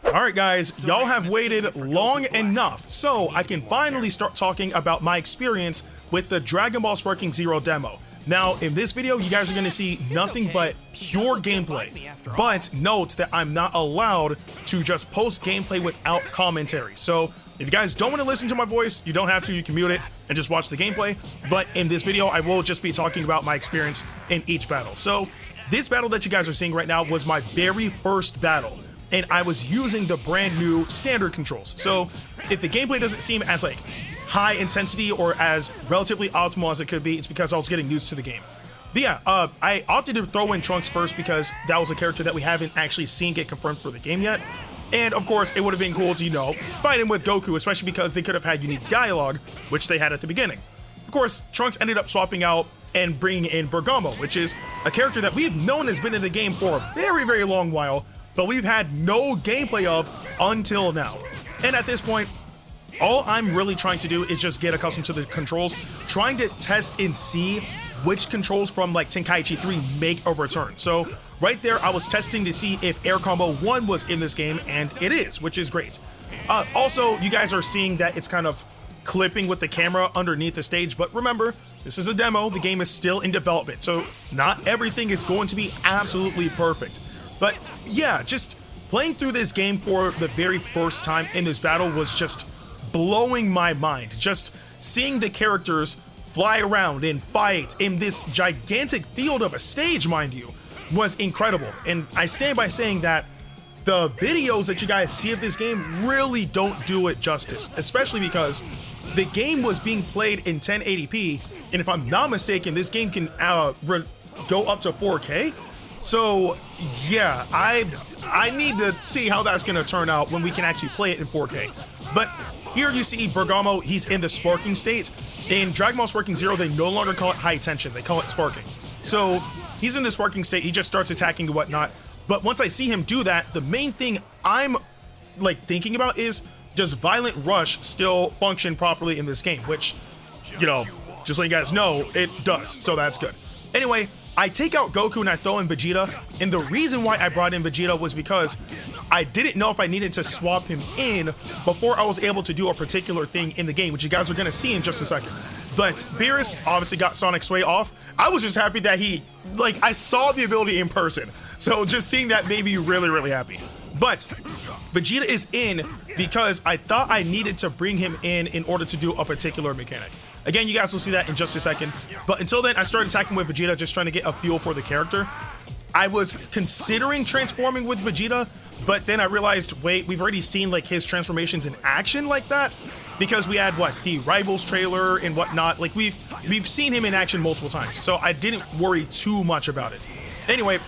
Alright guys, y'all have waited long enough, so I can finally start talking about my experience with the Dragon Ball Sparking Zero demo. Now, in this video, you guys are going to see nothing but pure gameplay, but note that I'm not allowed to just post gameplay without commentary. So, if you guys don't want to listen to my voice, you don't have to, you can mute it and just watch the gameplay, but in this video, I will just be talking about my experience in each battle. So, this battle that you guys are seeing right now was my very first battle, and I was using the brand new standard controls. So if the gameplay doesn't seem as like high intensity or as relatively optimal as it could be, it's because I was getting used to the game. But yeah, I opted to throw in Trunks first because that was a character that we haven't actually seen get confirmed for the game yet. And of course, it would have been cool to, you know, fight him with Goku, especially because they could have had unique dialogue, which they had at the beginning. Of course, Trunks ended up swapping out and bringing in Bergamo, which is a character that we've known has been in the game for a very, very long while, but we've had no gameplay of until now. And at this point, all I'm really trying to do is just get accustomed to the controls, trying to test and see which controls from like Tenkaichi 3 make a return. So right there, I was testing to see if Air Combo 1 was in this game, and it is, which is great. Also, you guys are seeing that it's kind of clipping with the camera underneath the stage, but remember, this is a demo, the game is still in development, so not everything is going to be absolutely perfect. But yeah, just playing through this game for the very first time in this battle was just blowing my mind. Just seeing the characters fly around and fight in this gigantic field of a stage, mind you, was incredible. And I stand by saying that the videos that you guys see of this game really don't do it justice, especially because the game was being played in 1080p, and if I'm not mistaken, this game can go up to 4K. So yeah, I need to see how that's gonna turn out when we can actually play it in 4K. But here you see Bergamo, he's in the sparking state. In Dragon Ball Sparking Zero, they no longer call it high tension, they call it sparking. So he's in the sparking state, he just starts attacking and whatnot. But once I see him do that, the main thing I'm like thinking about is, does Violent Rush still function properly in this game? Which, you know, just so you guys know, it does, so that's good. Anyway, I take out Goku and I throw in Vegeta, and the reason why I brought in Vegeta was because I didn't know if I needed to swap him in before I was able to do a particular thing in the game, which you guys are gonna see in just a second. But Beerus obviously got Sonic Sway off. I was just happy that I saw the ability in person, so just seeing that made me really, really happy. But Vegeta is in because I thought I needed to bring him in order to do a particular mechanic. Again, you guys will see that in just a second. But until then, I started attacking with Vegeta, just trying to get a feel for the character. I was considering transforming with Vegeta, but then I realized, wait, we've already seen like his transformations in action like that, because we had what, the Rivals trailer and whatnot. Like we've seen him in action multiple times, so I didn't worry too much about it. Anyway,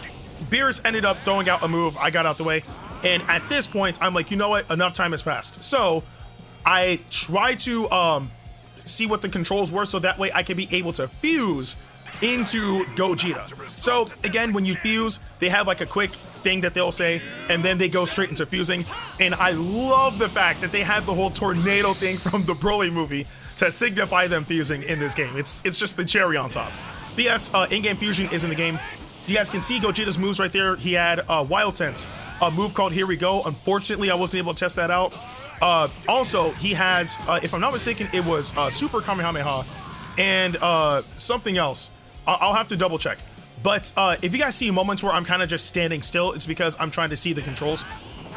Beerus ended up throwing out a move. I got out the way, and at this point, I'm like, you know what? Enough time has passed. So I try to see what the controls were, so that way I can be able to fuse into Gogeta. So again, when you fuse, they have like a quick thing that they'll say, and then they go straight into fusing. And I love the fact that they have the whole tornado thing from the Broly movie to signify them fusing in this game. It's just the cherry on top. But yes, in-game fusion is in the game. You guys can see Gogeta's moves right there. He had Wild Sense, a move called Here We Go. Unfortunately, I wasn't able to test that out. Also, he has, if I'm not mistaken, it was Super Kamehameha and something else. I'll have to double check. But if you guys see moments where I'm kind of just standing still, it's because I'm trying to see the controls.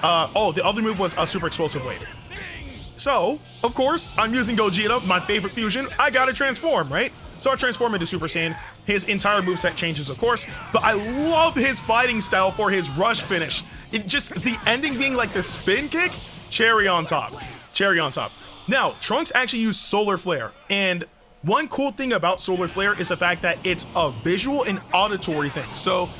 Oh, the other move was a Super Explosive Blade. So, of course, I'm using Gogeta, my favorite fusion. I gotta transform, right? So I transform into Super Saiyan. His entire moveset changes, of course, but I love his fighting style for his rush finish. It just, the ending being like the spin kick, cherry on top. Cherry on top. Now, Trunks actually used Solar Flare, and one cool thing about Solar Flare is the fact that it's a visual and auditory thing. So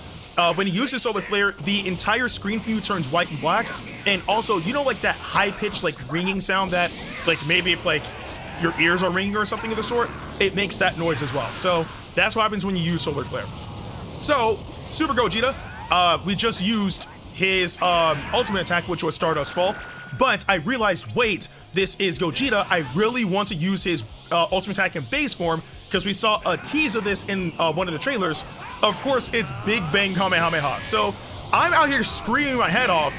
when he uses Solar Flare, the entire screen view turns white and black, and also, you know, like that high-pitched like ringing sound that, like maybe if like your ears are ringing or something of the sort, it makes that noise as well. So that's what happens when you use Solar Flare. So Super Gogeta, we just used his ultimate attack, which was Stardust Fall, but I realized, wait, this is Gogeta. I really want to use his ultimate attack in base form, because we saw a tease of this in one of the trailers. Of course, it's Big Bang Kamehameha. So I'm out here screaming my head off,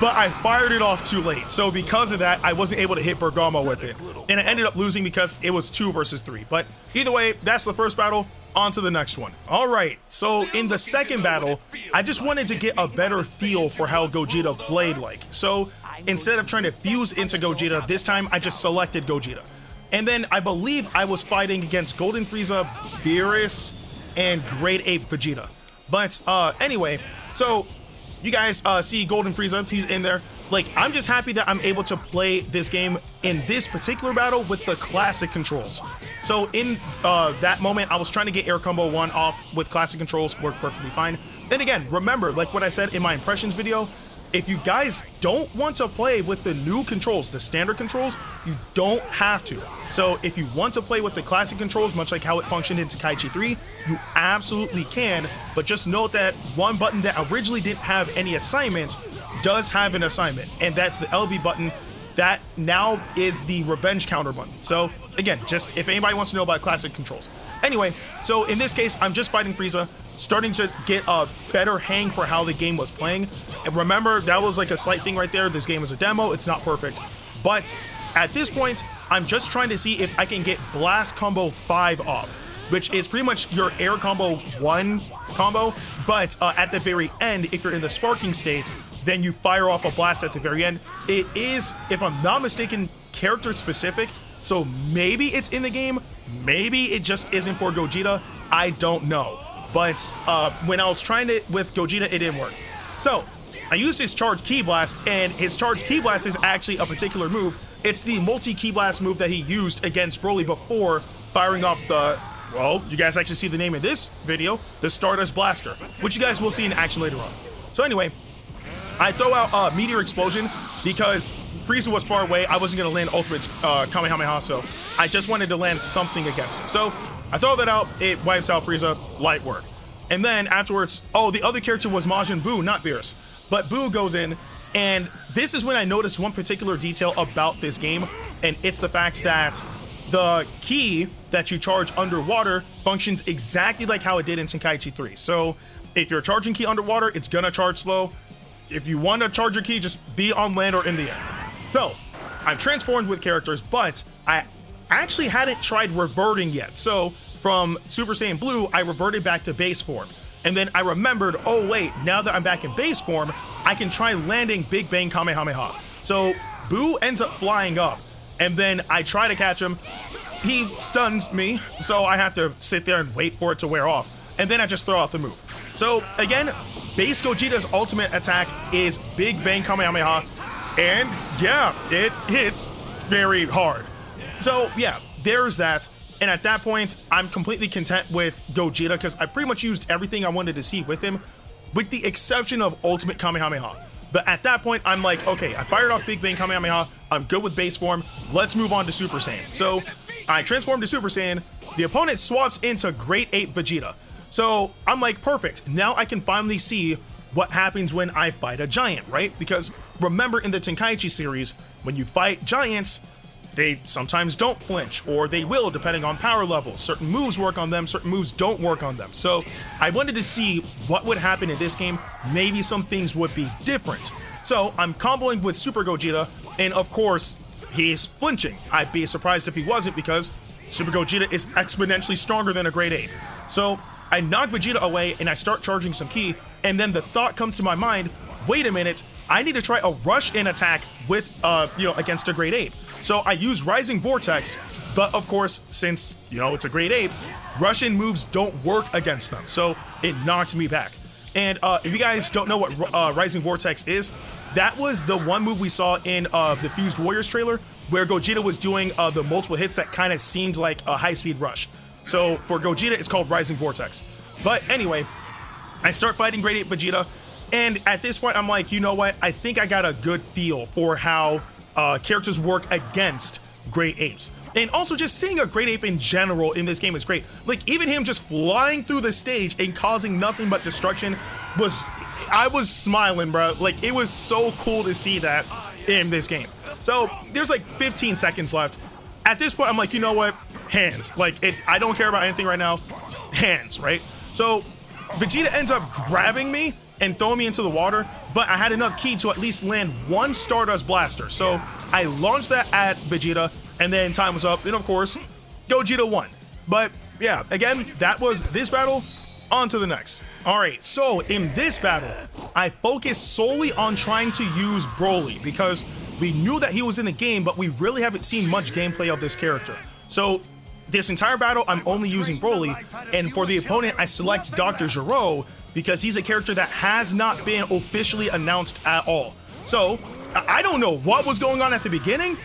but I fired it off too late. So because of that, I wasn't able to hit Bergamo with it. And I ended up losing because it was 2 versus 3. But either way, that's the first battle. On to the next one. All right, so in the second battle, I just wanted to get a better feel for how Gogeta played like. So instead of trying to fuse into Gogeta, this time I just selected Gogeta. And then I believe I was fighting against Golden Frieza, Beerus, and Great Ape Vegeta. But anyway, so you guys see Golden Frieza, he's in there. Like, I'm just happy that I'm able to play this game in this particular battle with the classic controls. So in that moment, I was trying to get Air Combo 1 off with classic controls, worked perfectly fine. Then again, remember, like what I said in my impressions video, if you guys don't want to play with the new controls, the standard controls, you don't have to. So if you want to play with the classic controls, much like how it functioned in Tenkaichi 3, you absolutely can, but just note that one button that originally didn't have any assignment does have an assignment, and that's the LB button. That now is the revenge counter button. So again, just if anybody wants to know about classic controls. Anyway, so in this case, I'm just fighting Frieza, starting to get a better hang for how the game was playing. And remember, that was like a slight thing right there. This game is a demo, it's not perfect. But at this point, I'm just trying to see if I can get Blast Combo 5 off, which is pretty much your Air Combo 1 combo. But at the very end, if you're in the sparking state, then you fire off a blast at the very end. It is, if I'm not mistaken, character specific, so maybe it's in the game, maybe it just isn't for Gogeta, I don't know. But when I was trying it with Gogeta, it didn't work. So I used his Charge Ki Blast, and his Charge Ki Blast is actually a particular move. It's the multi-Ki Blast move that he used against Broly before firing off the, well, you guys actually see the name in this video, the Stardust Blaster, which you guys will see in action later on. So anyway, I throw out Meteor Explosion because Frieza was far away. I wasn't going to land Ultimate Kamehameha, so I just wanted to land something against him. So I throw that out, it wipes out Frieza, light work. And then afterwards, oh, the other character was Majin Buu, not Beerus. But Buu goes in, and this is when I noticed one particular detail about this game, and it's the fact that the ki that you charge underwater functions exactly like how it did in Tenkaichi 3. So if you're charging ki underwater, it's gonna charge slow. If you want to charge your ki, just be on land or in the air. So I'm transformed with characters, but I actually hadn't tried reverting yet. So from Super Saiyan Blue, I reverted back to base form. And then I remembered, oh wait, now that I'm back in base form, I can try landing Big Bang Kamehameha. So Buu ends up flying up, and then I try to catch him. He stuns me, so I have to sit there and wait for it to wear off. And then I just throw out the move. So again, base Gogeta's ultimate attack is Big Bang Kamehameha, and yeah, it hits very hard. So yeah, there's that. And at that point, I'm completely content with Gogeta because I pretty much used everything I wanted to see with him, with the exception of Ultimate Kamehameha. But at that point, I'm like, okay, I fired off Big Bang Kamehameha, I'm good with base form, let's move on to Super Saiyan. So I transformed to Super Saiyan, the opponent swaps into Great Ape Vegeta. So I'm like, perfect, now I can finally see what happens when I fight a giant, right? Because remember in the Tenkaichi series, when you fight giants, they sometimes don't flinch, or they will depending on power levels. Certain moves work on them, certain moves don't work on them. So I wanted to see what would happen in this game. Maybe some things would be different. So I'm comboing with Super Gogeta, and of course, he's flinching. I'd be surprised if he wasn't because Super Gogeta is exponentially stronger than a Great Ape. So I knock Vegeta away and I start charging some ki, and then the thought comes to my mind, wait a minute, I need to try a rush in attack with, against a Great Ape. So I use Rising Vortex, but of course, since, it's a Great Ape, rush in moves don't work against them. So it knocked me back. And if you guys don't know what Rising Vortex is, that was the one move we saw in the Fused Warriors trailer, where Gogeta was doing the multiple hits that kind of seemed like a high-speed rush. So for Gogeta, it's called Rising Vortex. But anyway, I start fighting Great Ape Vegeta, and at this point, I'm like, you know what? I think I got a good feel for how characters work against Great Apes. And also just seeing a Great Ape in general in this game is great. Like, even him just flying through the stage and causing nothing but destruction I was smiling, bro. Like, it was so cool to see that in this game. So there's like 15 seconds left. At this point, I'm like, you know what? Hands. Like, I don't care about anything right now. Hands, right? So Vegeta ends up grabbing me and throwing me into the water, but I had enough ki to at least land one Stardust Blaster. So I launched that at Vegeta, and then time was up, and of course, Gogeta won. But yeah, again, that was this battle. On to the next. All right, so in this battle, I focused solely on trying to use Broly because we knew that he was in the game, but we really haven't seen much gameplay of this character. So this entire battle, I'm only using Broly, and for the opponent, I select Dr. Gero because he's a character that has not been officially announced at all. So I don't know what was going on at the beginning,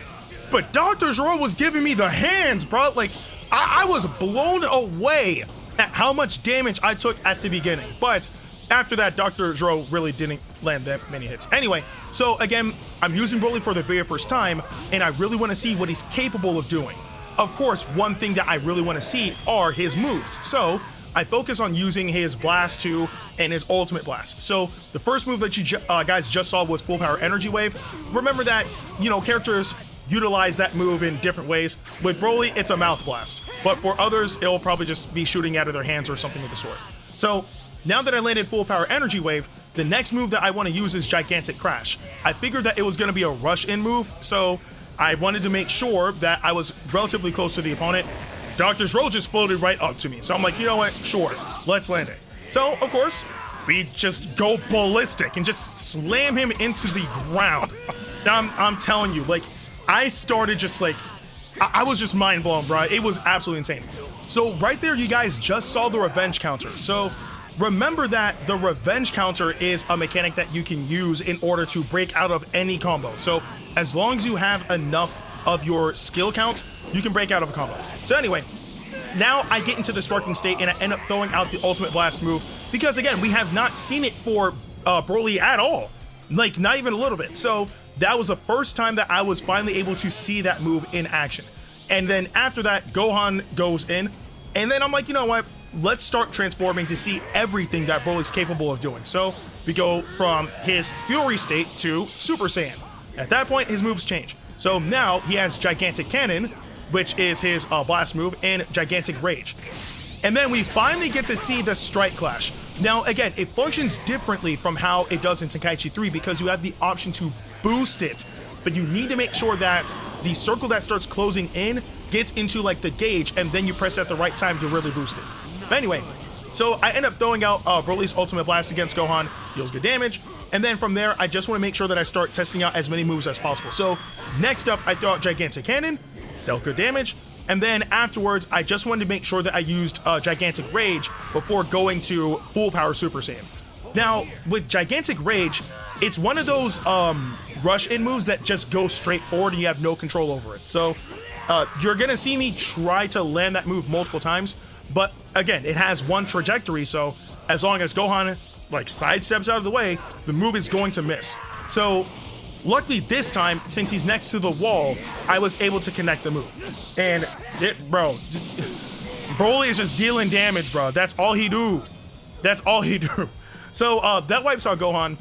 but Dr. Gero was giving me the hands, bro. Like, I was blown away at how much damage I took at the beginning. But after that, Dr. Gero really didn't land that many hits. Anyway, so again, I'm using Broly for the very first time, and I really want to see what he's capable of doing. Of course, one thing that I really want to see are his moves. So I focus on using his Blast 2 and his Ultimate Blast. So the first move that you guys just saw was Full Power Energy Wave. Remember that, you know, characters utilize that move in different ways. With Broly, it's a Mouth Blast, but for others, it'll probably just be shooting out of their hands or something of the sort. So now that I landed Full Power Energy Wave, the next move that I want to use is Gigantic Crash. I figured that it was going to be a rush-in move, so I wanted to make sure that I was relatively close to the opponent. Dr. Gero just floated right up to me, so I'm like, you know what, sure, let's land it. So, of course, we just go ballistic and just slam him into the ground. I'm telling you, like, I started just like, I was just mind blown, bro. It was absolutely insane. So right there, you guys just saw the revenge counter. So remember that the revenge counter is a mechanic that you can use in order to break out of any combo. So as long as you have enough of your skill count, you can break out of a combo. So anyway, now I get into the sparking state and I end up throwing out the Ultimate Blast move because again, we have not seen it for Broly at all. Like, not even a little bit. So that was the first time that I was finally able to see that move in action. And then after that, Gohan goes in. And then I'm like, you know what? Let's start transforming to see everything that Broly's capable of doing. So we go from his Fury state to Super Saiyan. At that point, his moves change. So now he has Gigantic Cannon, which is his blast move, and Gigantic Rage. And then we finally get to see the Strike Clash. Now, again, it functions differently from how it does in Tenkaichi 3 because you have the option to boost it, but you need to make sure that the circle that starts closing in gets into like the gauge, and then you press at the right time to really boost it. But anyway, so I end up throwing out Broly's Ultimate Blast against Gohan, deals good damage, and then from there, I just want to make sure that I start testing out as many moves as possible. So next up, I throw out Gigantic Cannon, dealt good damage, and then afterwards, I just wanted to make sure that I used Gigantic Rage before going to Full Power Super Saiyan. Now, with Gigantic Rage, it's one of those rush-in moves that just go straight forward and you have no control over it. So you're gonna see me try to land that move multiple times, but again, it has one trajectory, so as long as Gohan like sidesteps out of the way, the move is going to miss. So luckily this time, since he's next to the wall, I was able to connect the move. And Broly is just dealing damage, bro. That's all he do. That's all he do. So that wipes out Gohan.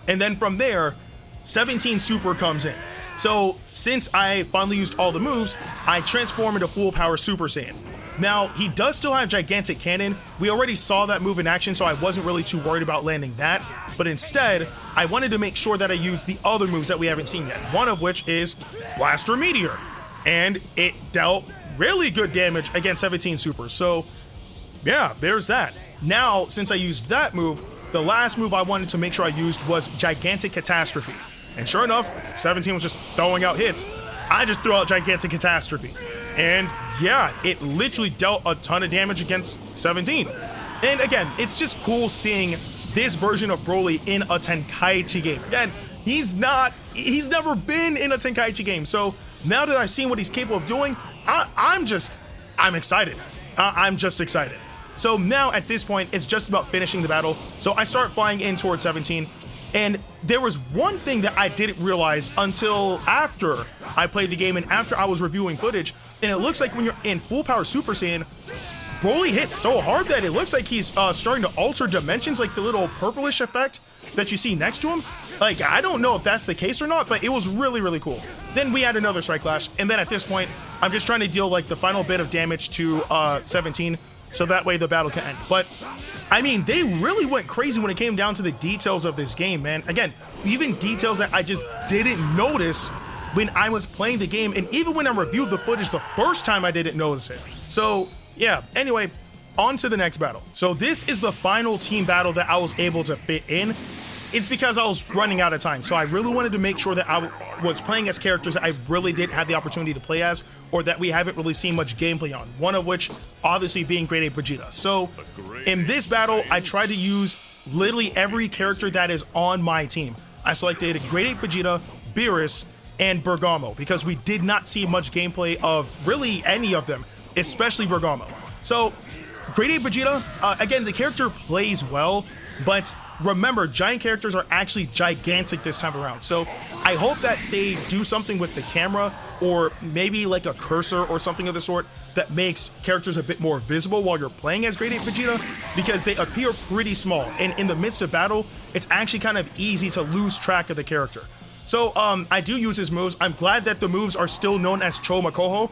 And then from there, 17 Super comes in. So since I finally used all the moves, I transform into Full Power Super Saiyan. Now, he does still have Gigantic Cannon. We already saw that move in action, so I wasn't really too worried about landing that. But instead, I wanted to make sure that I used the other moves that we haven't seen yet, one of which is Blaster Meteor. And it dealt really good damage against 17 Super. So yeah, there's that. Now, since I used that move, the last move I wanted to make sure I used was Gigantic Catastrophe. And sure enough, 17 was just throwing out hits. I just threw out Gigantic Catastrophe. And yeah, it literally dealt a ton of damage against 17. And again, it's just cool seeing this version of Broly in a Tenkaichi game. Again, he's never been in a Tenkaichi game. So now that I've seen what he's capable of doing, I'm excited. I'm just excited. So now at this point, it's just about finishing the battle. So I start flying in towards 17. And there was one thing that I didn't realize until after I played the game and after I was reviewing footage. And it looks like when you're in Full Power Super Saiyan, Broly hits so hard that it looks like he's starting to alter dimensions, like the little purplish effect that you see next to him. Like, I don't know if that's the case or not, but it was really, really cool. Then we had another Strike Clash. And then at this point, I'm just trying to deal like the final bit of damage to 17 so that way the battle can end. But I mean, they really went crazy when it came down to the details of this game, man. Again, even details that I just didn't notice when I was playing the game, and even when I reviewed the footage the first time, I didn't notice it. So yeah, anyway, on to the next battle. So this is the final team battle that I was able to fit in. It's because I was running out of time, so I really wanted to make sure that I was playing as characters that I really didn't have the opportunity to play as, or that we haven't really seen much gameplay on, one of which obviously being Great Ape Vegeta. So in this battle, I tried to use literally every character that is on my team. I selected Great Ape Vegeta, Beerus, and Bergamo, because we did not see much gameplay of really any of them, especially Bergamo. So Great Ape Vegeta, again, the character plays well, but remember, giant characters are actually gigantic this time around. So I hope that they do something with the camera, or maybe like a cursor or something of the sort that makes characters a bit more visible while you're playing as Great Ape Vegeta, because they appear pretty small, and in the midst of battle, it's actually kind of easy to lose track of the character. So I do use his moves. I'm glad that the moves are still known as Cho Makoho.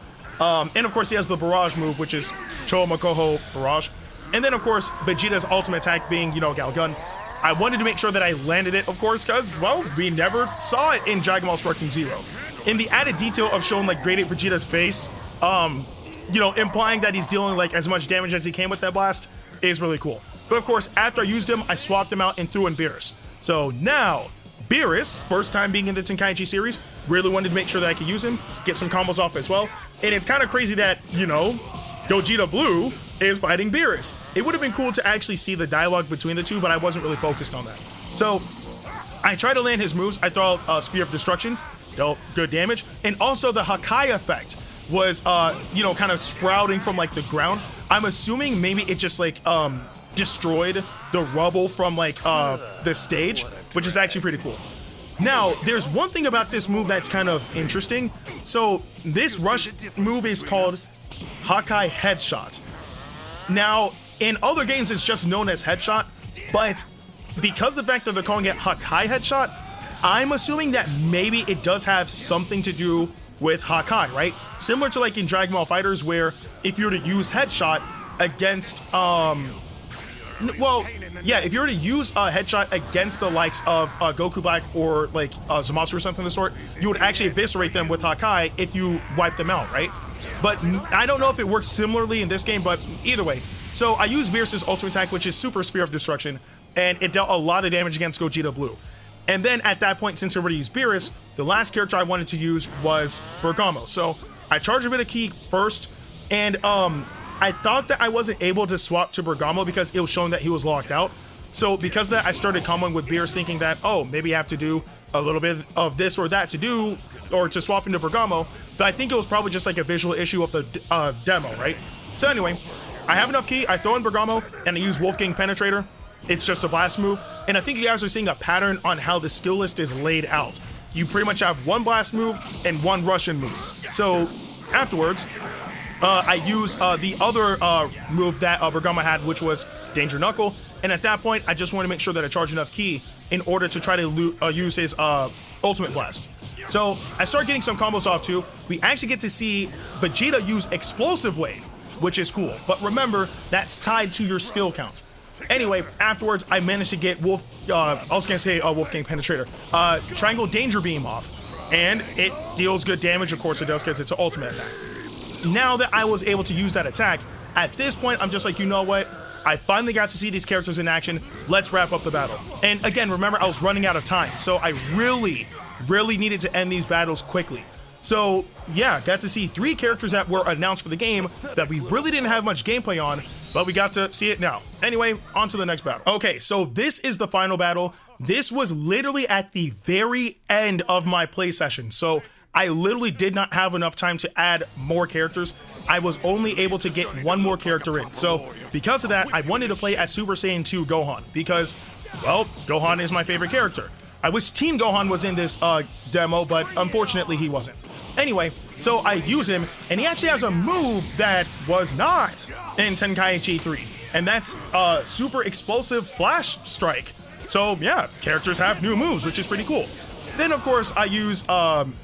And of course he has the Barrage move, which is Cho Makoho Barrage. And then of course Vegeta's ultimate attack being, you know, Galgun. I wanted to make sure that I landed it, of course, because, well, we never saw it in Dragon Ball Sparking Zero. In the added detail of showing like Great Ape Vegeta's face, you know, implying that he's dealing like as much damage as he can with that blast is really cool. But of course, after I used him, I swapped him out and threw in Beerus. So now, Beerus, first time being in the Tenkaichi series, really wanted to make sure that I could use him, get some combos off as well. And it's kind of crazy that, you know, Gogeta Blue is fighting Beerus. It would have been cool to actually see the dialogue between the two, but I wasn't really focused on that. So I try to land his moves. I throw out Sphere of Destruction, dealt good damage. And also the Hakai effect was, you know, kind of sprouting from like the ground. I'm assuming maybe it just like destroyed the rubble from like the stage, which is actually pretty cool. Now, there's one thing about this move that's kind of interesting. So this rush move is called Hakai Headshot. Now, in other games, it's just known as Headshot, but because of the fact that they're calling it Hakai Headshot, I'm assuming that maybe it does have something to do with Hakai, right? Similar to like in Dragon Ball FighterZ, where if you were to use Headshot against, well, yeah, if you were to use a Headshot against the likes of Goku Black or like Zamasu or something of the sort, you would actually eviscerate them with Hakai if you wipe them out, right? But I don't know if it works similarly in this game, but either way. So I used Beerus' ultimate attack, which is Super Sphere of Destruction, and it dealt a lot of damage against Gogeta Blue. And then at that point, since I already used Beerus, the last character I wanted to use was Bergamo. So I charged a bit of ki first, and I thought that I wasn't able to swap to Bergamo because it was showing that he was locked out. So because of that, I started comboing with Beerus, thinking that, oh, maybe I have to do a little bit of this or that to do, or to swap into Bergamo. But I think it was probably just like a visual issue of the demo, right? So anyway, I have enough ki, I throw in Bergamo, and I use Wolfgang Penetrator. It's just a blast move. And I think you guys are seeing a pattern on how the skill list is laid out. You pretty much have one blast move and one Russian move. So afterwards, I use the other move that Bergamo had, which was Danger Knuckle. And at that point, I just want to make sure that I charge enough ki in order to try to use his ultimate blast. So I start getting some combos off too. We actually get to see Vegeta use Explosive Wave, which is cool. But remember, that's tied to your skill count. Anyway, afterwards, I managed to get I was gonna say Wolfgang Penetrator, Triangle Danger Beam off. And it deals good damage, of course it does, because it's an ultimate attack. Now that I was able to use that attack, at this point, I'm just like, you know what? I finally got to see these characters in action. Let's wrap up the battle. And again, remember, I was running out of time, so I really needed to end these battles quickly. So yeah, got to see 3 characters that were announced for the game that we really didn't have much gameplay on, but we got to see it now. Anyway, on to the next battle. Okay, so this is the final battle. This was literally at the very end of my play session, so I literally did not have enough time to add more characters. I was only able to get one more character in. So because of that, I wanted to play as Super Saiyan 2 Gohan because, well, Gohan is my favorite character. I wish Teen Gohan was in this demo, but unfortunately he wasn't. Anyway, so I use him, and he actually has a move that was not in Tenkaichi 3, and that's Super Explosive Flash Strike. So yeah, characters have new moves, which is pretty cool. Then of course I use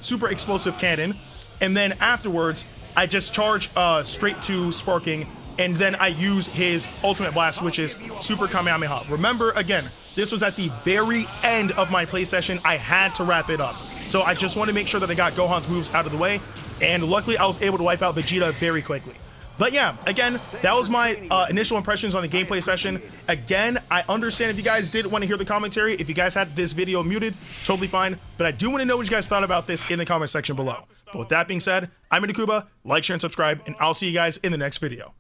Super Explosive Cannon, and then afterwards I just charge straight to Sparking and then I use his Ultimate Blast, which is Super Kamehameha. Remember, again, this was at the very end of my play session. I had to wrap it up. So I just want to make sure that I got Gohan's moves out of the way, and luckily I was able to wipe out Vegeta very quickly. But yeah, again, that was my initial impressions on the gameplay session. Again, I understand if you guys didn't want to hear the commentary. If you guys had this video muted, totally fine. But I do want to know what you guys thought about this in the comment section below. But with that being said, I'm Ndukauba. Like, share, and subscribe, and I'll see you guys in the next video.